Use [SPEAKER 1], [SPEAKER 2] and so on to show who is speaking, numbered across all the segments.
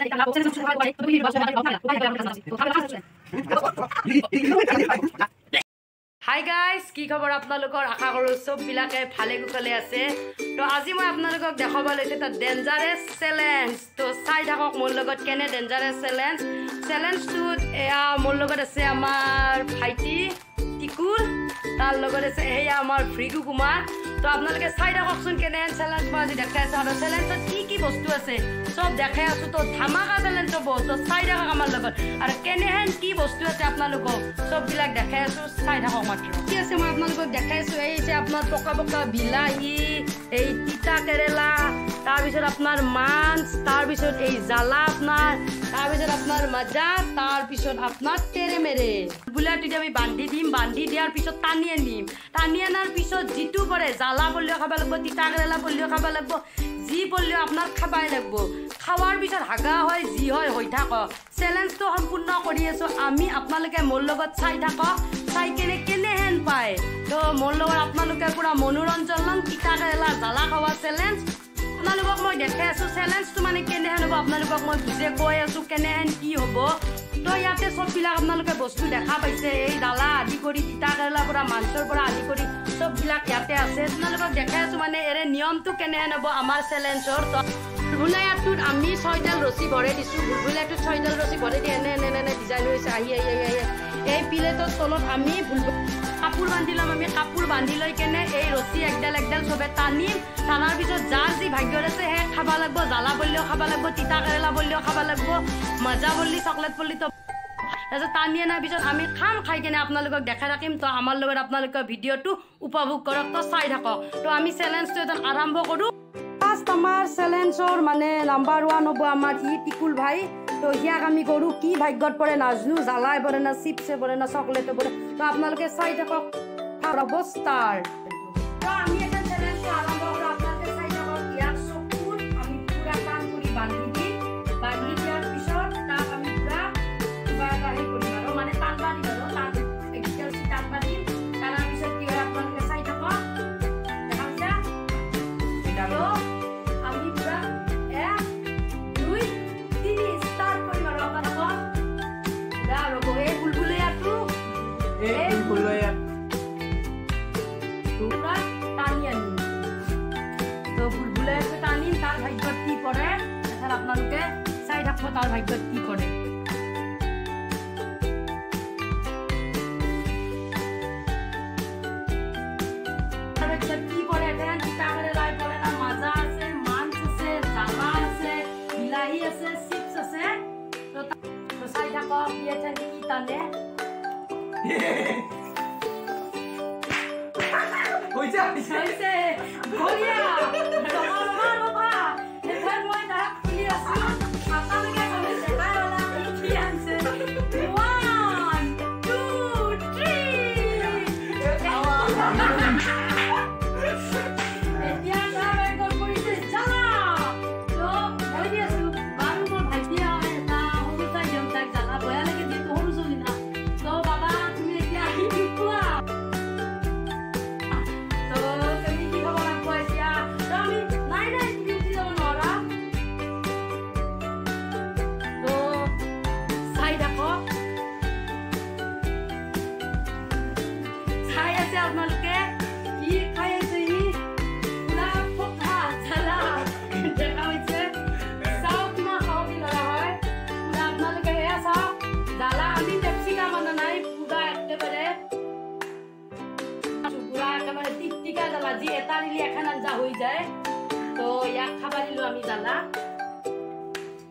[SPEAKER 1] Hi guys, কি খবৰ আপোনালোকৰ আশা কৰো সব বিলাকে ভালে কুশলে আছে তো আজি মই আপোনালোকক দেখাব লৈছে এটা ডেঞ্জাৰাছ চ্যালেঞ্জ তো চাই থাকক মোৰ লগত কেনে ডেঞ্জাৰাছ চ্যালেঞ্জ তো এয়া মোৰ লগত আছে আমাৰ ভাইটি টিকুল তাৰ লগত আছে এয়া আমাৰ ফ্ৰিগু কুমাৰ তো আপোনালোকে চাই থাককচোন কেনে চ্যালেঞ্জ মই আজি দেখাই আছো আৰু চ্যালেঞ্জত কি বস্তু আছে সব দেখাই আছো তো ধামাকা চ্যালেঞ্জ হ'ব তো চাই থাকক আমাৰ লগত আৰু কেনেহেন কি বস্তু আছে আপোনালোকক সব বিলাক দেখাই আছো চাই থাকক মাত্ৰ কি আছে মই আপোনালোকক দেখাই আছো এই যে আপোনাৰ পকা পকা বিলাহী এই তিতা কেৰেলা তাৰ পিছত আপোনাৰ মাছ তাৰ পিছত এই জালা আপোনাৰ তাৰ পিছত আপোনাৰ মাজা তাৰ পিছত আপোনাৰ তেৰেমেৰে বুলাটি আমি বান্ধি দিম বান্ধি দিয়াৰ পিছত টানি আনিম টানি আনাৰ পিছত জিতু পৰে জালা বলিও খাব লাগিব তিতা কেৰেলা বলিও খাব লাগিব জি বলিও আপোনাৰ খাবাই লাগিব খাৱাৰ পিছত হাগা হয় জি হয় হৈ থাকক চ্যালেঞ্জটো সম্পূৰ্ণ কৰি আছো আমি আপোনালোকে মোৰ লগত চাই থাকক চাই কেনেহেন পায় তো মোৰ লগত আপোনালোকে পুৰা মনোৰঞ্জন লম তিতা কেৰেলা জালা খাৱা চ্যালেঞ্জ আপোনালোকক মই দেখাই আছো চ্যালেঞ্জটো মানে কেনেহেন হ'ব আপোনালোকক মই বুজে কৈ আছো কেনেহেন কি হ'ব তো ইয়াতে সববিলাক আপোনালোকে বস্তু দেখা পাইছে এই ডালা আদি কৰি তিতা কেৰেলা পৰা মাছৰ পৰা আদি কৰি সববিলাক ইয়াতে আছে আপোনালোকক দেখাই আছো মানে এৰে নিয়মটো কেনেহেন হ'ব আমাৰ চ্যালেঞ্জৰ তো ভুলায়াটোত আমি 6ডাল ৰছী ভৰাই দিছো ভুলায়াটোত 6ডাল ৰছী ভৰাই দি এনে ডিজাইন হৈছে আহি এই প্লেটৰ তলত আমি কাপোৰ বান্ধি ল'ম আমি কাপোৰ বান্ধি লৈ কেনে এই ৰছী একডাল সবে টানিম টানাৰ পিছত যাৰ যি ভাগ্যৰ আছে হে খাব লাগিব জালা বলিও খাব লাগিব তিতা কেৰেলা বলিও খাব লাগিব মাজা বলি চকলেট বলি তো তাৰপিছত টানি অনাৰ পিছত আমি খাই কেনে আপোনালোকক দেখাই থাকিম তো আমাৰ লগত আপোনালোকে ভিডিঅ'টো উপভোগ কৰক তো চাই থাকক তো আমি চ্যালেঞ্জটো এটা আৰম্ভ কৰোঁ ফাৰ্ষ্ট আমাৰ চ্যালেঞ্জৰ মানে নাম্বাৰ 1 হ'ব আমাৰ টিকুল ভাই তো ইয়াক আমি কৰো কি ভাগ্যত পৰে নাজনো জালাই পৰে না চিপছে পৰে না চকলেটে পৰে তো আপোনালোকে চাই থাকক অৱস্থাৰ তো আমি এটা চ্যালেঞ্জ আৰম্ভ কৰো আপোনালোকে চাই থাকক ইয়াক চকুৰ আমি পুৰা কাম কৰি বান্ধি দিয়াৰ পিছত তাক আমি পুৰা কিবা এটা হে কৰিম আৰু মানে টানবা দিম আৰু তাক এক্সেল টানবা দিম টানাৰ পিছত কি হয় আপোনালোকে চাই থাকক দেখা পাইছা এটা আমি পুৰা 1 2 3 স্টার্ট করি আর আপনারা দাঁড়ো গো এই বুলবুলিয়াটো এই বুলবুলিয়া তোমরা টানি আনি তো বুলবুলিয়াটো টানি তার ভাগ্যত কি পড়ে তাহলে আপনাদেরকে চাই থাকবো তার ভাগ্যত কি পড়ে Tane. Hoja. Hoja. Golia. Roba. Depan moi dah kuliah sih. Apa lagi sampai sekarang lah ikian se. 1 2 3. Awal. Dia dah rekod polisi jalan. So, mau dia su baru mau hadiah na hutan jam tak jalan. Boleh lagi dia tu harus ulina. So, baba তুমি এতিয়া আহি কোৱা তো তুমি কি খবৰ কৈছা তো আমি নাই তুমি উঠি যাব নোৱাৰা তো চাই দেখো চাই আছে আপোনালোকে কি খাই আছে ই পুৰা পকা চালা দেখা হৈছে চাও কিমান খাবি লগা হয় পুৰা আপোনালোকে এয়া চাও জালা আমি পেপচিকা মানে নাই পুৰা একেবাৰে পুৰা একেবাৰে টিকটিকা জালা যি এটা দিলে এখন আঞ্জা হৈ যায় তো ইয়াক খাব দিলো আমি জালা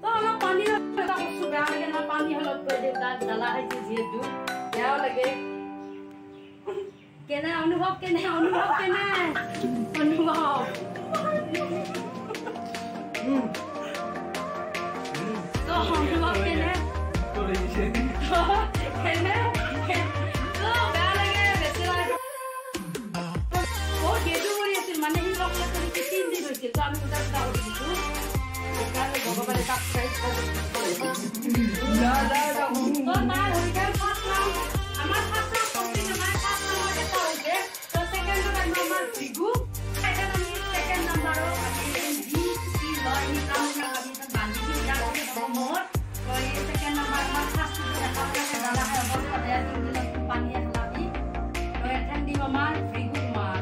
[SPEAKER 1] তো অলপ পানী এটা বস্তু বেয়া লাগে না পানী অলপ কৈ দিওঁ তাত জালা খাইছে যিহেতু বেয়াও লাগে কেনে অনুভৱ তো অনুভৱ কেনে কেনে তো বেয়া লাগে বেছি লাগে বহুত গেজু কৰি আছিল মানে সি চকলেট কৰি 3 দিন হৈছিল তো আমি তাক দাও দিছো সেইকাৰণে ভগৱানে তাক প্ৰাইজ তো তাৰ হৈ গ'ল আমাৰ ফাৰ্ষ্ট কম্পিটিশ্যন আমাৰ এটা হৈছে তো সেকেন্ড নাম্বাৰ ফিগু সেকেন্ড নাম্বাৰ আমি জি সি লয় নি কাম না আমি বান্ধি দিও জ্বালা খাই হ'ব সদায় দিনটো পানী এখলাবি তো এখান দিম আমাৰ ভৃগু কুমাৰ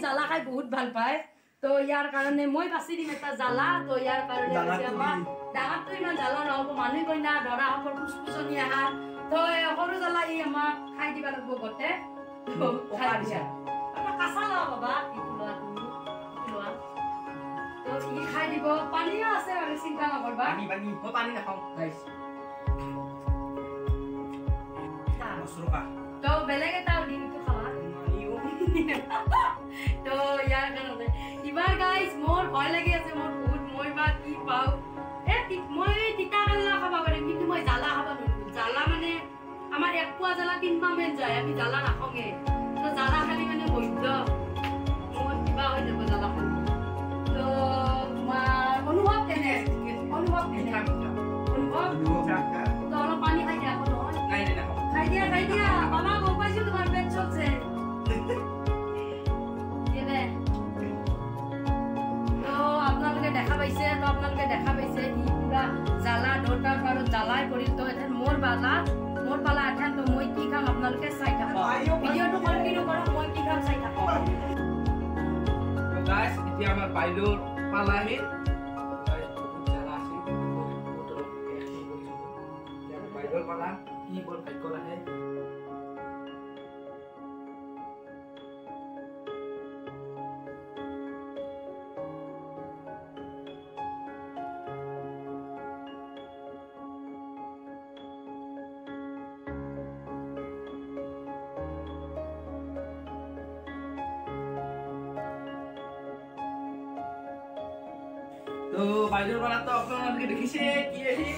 [SPEAKER 1] জ্বালা খাই বহুত ভাল পায় তো ইয়াৰ কাৰণে মই বাছি দিম এটা জ্বালা তো ইয়াৰ কাৰণে ডাঙৰটো ইমান জ্বালা নহ'ব মানুহ কইনা ধৰা হবৰ ফুচফুচনি আহাৰ তো সৰু জ্বালা ই আমাক খাই দিবা লাগিব গোটে কাঁচা লোৱা বাবা ইটো লোৱা তুমি লোৱা তো ই খাই দিব পানীও আছে আৰু চিন্তা নকৰবা পানী নাখাওঁ তো বেলেগ এটা দিনটো খাবা তো ইয়াৰ কাৰণে ইবাৰ গাইজ মোৰ ভয় লাগি আছে মোৰ বহুত মই বা কি পাওঁ মই তিতা কেৰেলা খাব পাৰিম কিন্তু মই জ্বালা খাব নোৱাৰিম জ্বালা মানে আমাৰ এক পোৱা জ্বালা 3 মাহ মান যায় আমি জ্বালা নাখাওঁগে তো জ্বালা খালি মানে বৈধ মোৰ কিবা হৈ যাব জ্বালা খালি তো তোমাৰ অনুভৱ কেনে অনুভৱ তো অলপ পানী খাই দিয়া আকৌ নহয় খাই দিয়া বাবা গম পাইছো তোমাৰ পেট চলছে দেখা পাইছে তো আপোনালোকে দেখা পাইছে ই পুৰা জ্বালা দৰকাৰ পাৰো জ্বালাই কৰিল তো এতিয়া মোৰ পালা এখন তো মই কি খাম আপোনালোকে চাই থাকক ভিডিঅ'টো কন্টিনিউ কৰক মই কি খাম চাই থাকক তো গাইস এতিয়া আমাৰ বাইদেউৰ পালা আহিল জ্বালা আছিল বাইদেউৰ পালা কি বৰ ভাগ্য লাগে তো বাইদেউৰ পালা তো আপোনালোকে দেখিছে কি আহিল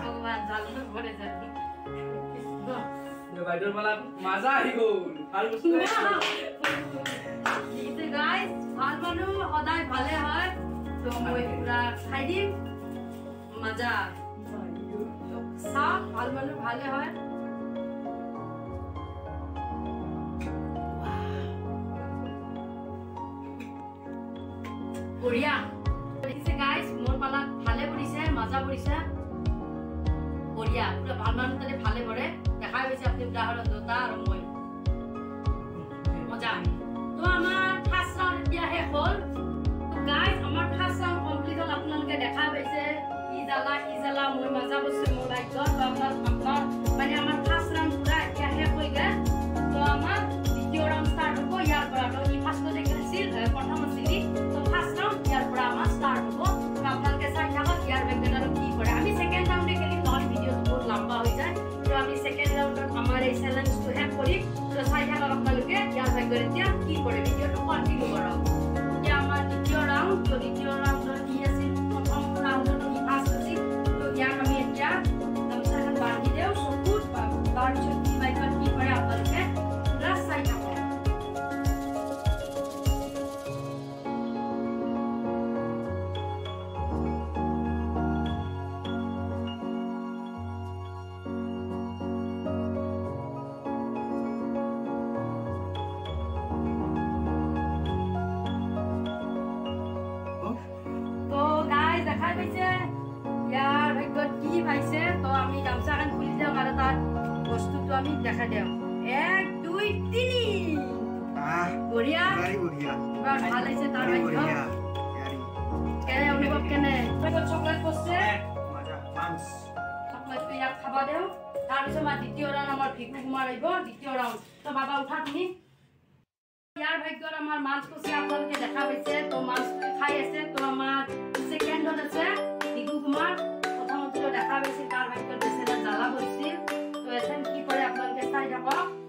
[SPEAKER 1] ভগৱান জানো ভৰে জানো তো বাইদেউৰ পালা মাজা আহি গ'ল ভাল বস্তু দিছে গাইস ভাল মানুহ সদায় ভালে হয় তো মই পুৰা খাই দিম মাজা চাহ ভাল মানুহ ভালে হয় বঢ়িয়া গাইস মোৰ পালাত ভালে পৰিছে মাজা পৰিছে বঢ়িয়া পুৰা ভাল মানুহ তাতে ভালে পৰে দেখা পাইছে আপুনি উদাহৰণ দুটা আৰু মই মজা তো আমাৰ ফাৰ্ষ্ট ৰাউণ্ড এতিয়া শেষ হ'ল গাইস আমাৰ ফাৰ্ষ্ট ৰাউণ্ড কমপ্লিট হ'ল আপোনালোকে দেখা পাইছে ই জ্বালা মই মাজা বস্তু মোৰ ভাগ্য তো আপোনাৰ মানে আমাৰ ফাৰ্ষ্ট ৰাউণ্ড পুৰা এতিয়া শেষ হৈ গ'ল তো আমাৰ দ্বিতীয় ৰাউণ্ড ষ্টাৰ্ট হ'ব ইয়াৰ পৰা তো ই ফাৰ্ষ্টতে খেলিছিল প্ৰথম আছিল তো ফাৰ্ষ্ট ৰাউণ্ড ইয়াৰ পৰা আমাৰ ষ্টাৰ্ট হ'ব তো আপোনালোকে চাই থাকক ইয়াৰ ভাগ্যত আৰু কি কৰে আমি ছেকেণ্ড ৰাউণ্ডে খেলিম নহ'লে ভিডিঅ'টো বহুত লম্বা হৈ যায় তো আমি ছেকেণ্ড ৰাউণ্ডত আমাৰ এই চেলেঞ্জটো শেষ কৰিম তো চাই থাকক আপোনালোকে ইয়াৰ ভাগ্যত এতিয়া কি কৰে ভিডিঅ'টো কণ্টিনিউ কৰক এতিয়া আমাৰ দ্বিতীয় ৰাউণ্ড তো দ্বিতীয় ৰাউণ্ডত কি আছিল প্ৰথম ৰাউণ্ডত কি ফাৰ্ষ্ট আছিল তো ইয়াক আমি এতিয়া গামোচাখন বান্ধি দিওঁ চকুত তাৰপিছত কি ভাগ্যত কি কৰে আপোনালোকে পুৰা চাই থাকক দেখাই পাইছে ইয়াৰ ভাগ্যত কি পাইছে তো আমি গামোচাখন খুলি দিওঁ আৰু তাৰ বস্তুটো আমি দেখাই দিওঁ 1 2 3 বঢ়িয়া এবাৰ ভাল হৈছে তাৰ ভাগ্য কেনে অনুভৱ কেনে চকলেট পড়ছে চকলেট ইয়াক খাবা দেও তাৰপিছত আমাৰ দ্বিতীয় ৰাউণ্ড আমাৰ ভিকু কুমাৰ আহিব দ্বিতীয় ৰাউণ্ড তো বাবা উঠা তুমি ইয়াৰ ভাগ্যত আমাৰ মাছ কচি আপোনালোকে দেখা পাইছে তো মাছ খাই আছে তো আমাৰ সেকেন্ডত আছে ভিকু কুমাৰ প্ৰথমতে দেখা পাইছে তাৰ ভাগ্যত বেচেৰা জ্বালা পৰিছিল তো এখন কি কৰে আপোনালোকে চাই থাকক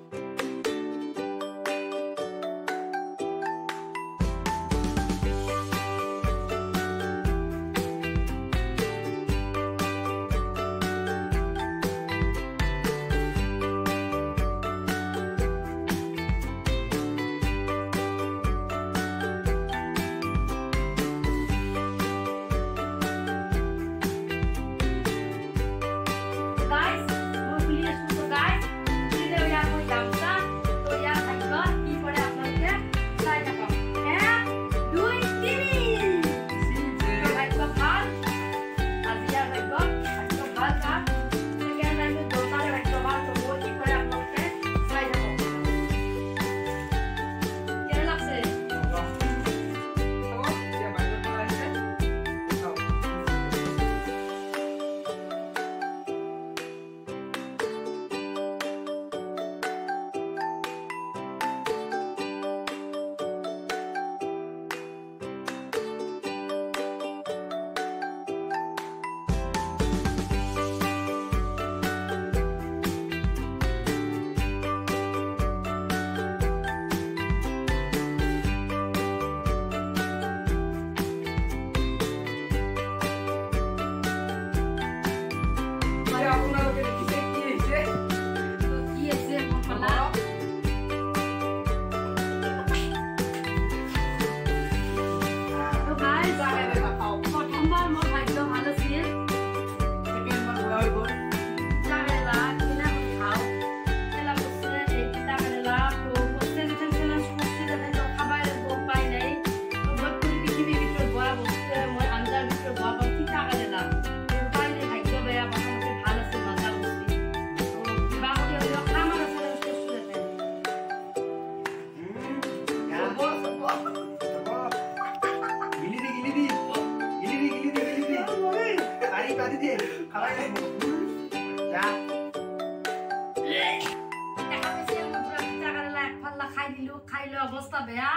[SPEAKER 1] অৱস্থা বেয়া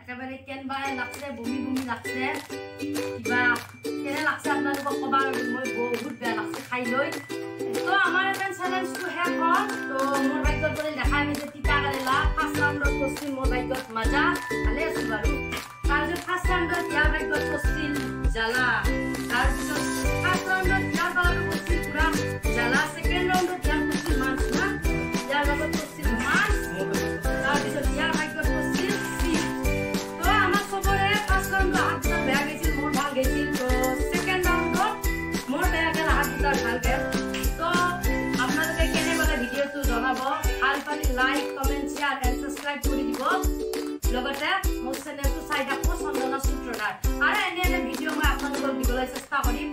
[SPEAKER 1] একেবাৰে কেনবাই লাগছে বমি বমি লাগছে কিবা কেনে লাগছে আপোনালোকক কবা মই বহুত বেয়া লাগছে খাই লৈ তো আমাৰ এখন চ্যালেঞ্জটো শেষ হ'ল তো মোৰ ভাগ্যত বুলি দেখাই মিছে তিতা কেৰেলা ফাৰ্ষ্ট ৰাউণ্ডত কৰিছিল মোৰ ভাগ্যত মজা ভালে আছিল বাৰু তাৰপিছত ফাৰ্ষ্ট ৰাউণ্ডত ইয়াৰ ভাগ্যত কৰিছিল জ্বালা তাৰপিছত ফাৰ্ষ্ট ৰাউণ্ডত ইয়াৰ বালাটো কৰিছিল পুৰা জ্বালা ছেকেণ্ড ৰাউণ্ডত ইয়াৰ কৰিছিল মাছ না ইয়াৰ লগত কৰিছিল মাছ তাৰপিছত ইয়াৰ ভাগ্যত কৰিছিল চিপ তো আমাৰ চবৰে ফাৰ্ষ্ট ৰাউণ্ডত হাত দুটা বেয়া গৈছিল মোৰ ভাল গৈছিল তো ছেকেণ্ড ৰাউণ্ডত মোৰ বেয়া গেল হাত দুটা ভাল গেল তো আপোনালোকে কেনে পালে ভিডিঅ'টো জনাব ভাল পালে like comment share and subscribe কৰি দিব লগতে মোৰ চেনেলটো চাই থাকক চন্দনা সূত্ৰধাৰ আৰু এনে ভিডিঅ' মই আপোনালোকক দিবলৈ চেষ্টা কৰিম